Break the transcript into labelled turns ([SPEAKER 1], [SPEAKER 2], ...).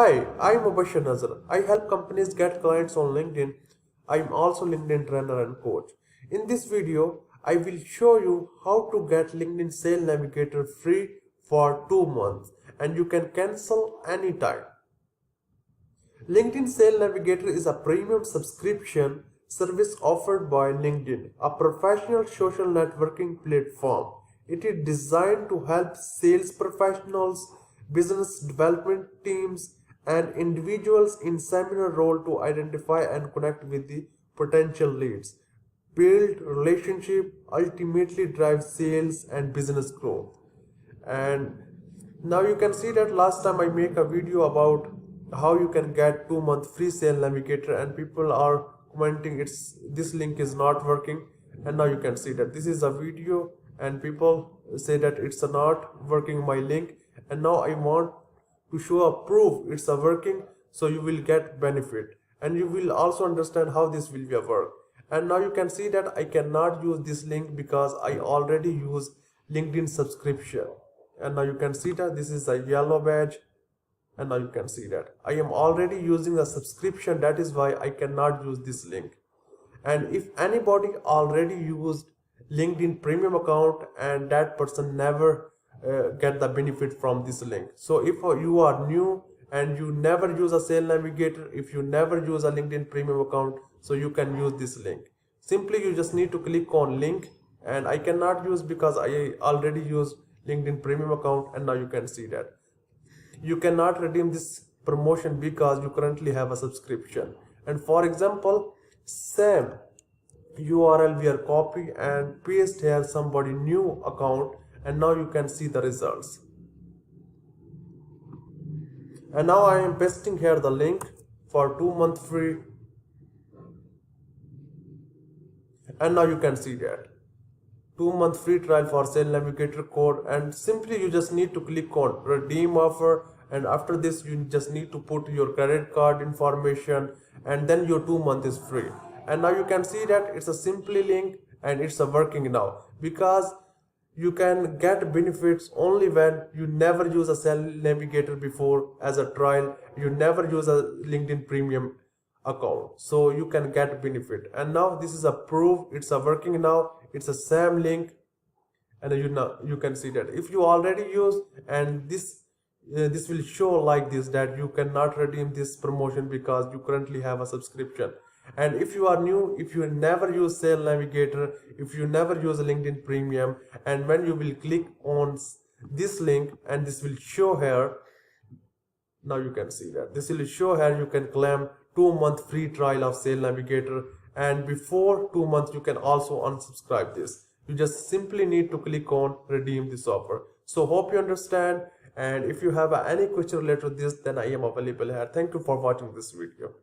[SPEAKER 1] Hi, I'm Mubashir Nazar. I help companies get clients on LinkedIn. I'm also LinkedIn trainer and coach. In this video, I will show you how to get LinkedIn Sales Navigator free for 2 months and you can cancel anytime. LinkedIn Sales Navigator is a premium subscription service offered by LinkedIn, a professional social networking platform. It is designed to help sales professionals, business development teams, and individuals in similar role to identify and connect with the potential leads, build relationship, ultimately drive sales and business growth. And now you can see that last time I make a video about how you can get 2 month free sale navigator and people are commenting this link is not working, and now you can see that this is a video and people say that it's not working my link, and now I want to show a proof it's a working, so you will get benefit and you will also understand how this will be a work. And now you can see that I cannot use this link because I already use LinkedIn subscription. And now you can see that this is a yellow badge, and now you can see that I am already using a subscription, that is why I cannot use this link. And if anybody already used LinkedIn premium account and that person never get the benefit from this link. So if you are new and you never use a sales navigator, if you never use a LinkedIn premium account, so you can use this link. Simply you just need to click on link, and I cannot use because I already use LinkedIn premium account, and now you can see that you cannot redeem this promotion because you currently have a subscription. And for example, same URL we are copy and paste here somebody new account, and now you can see the results. And now I am pasting here the link for 2 month free, and now you can see that 2 month free trial for sale navigator code, and simply you just need to click on redeem offer, and after this you just need to put your credit card information, and then your 2 month is free. And now you can see that it's a simply link and it's a working now, because you can get benefits only when you never use a sale navigator before as a trial, you never use a LinkedIn premium account, so you can get benefit. And now this is a proof it's a working now, it's a same link, and you can see that if you already use, and this will show like this that you cannot redeem this promotion because you currently have a subscription. And if you are new, if you never use sale navigator, if you never use a LinkedIn premium, and when you will click on this link and this will show here, now you can see that this will show here you can claim 2 month free trial of sale navigator, and before 2 months you can also unsubscribe this. You just simply need to click on redeem this offer. So hope you understand, and if you have any question related to this, then I am available here. Thank you for watching this video.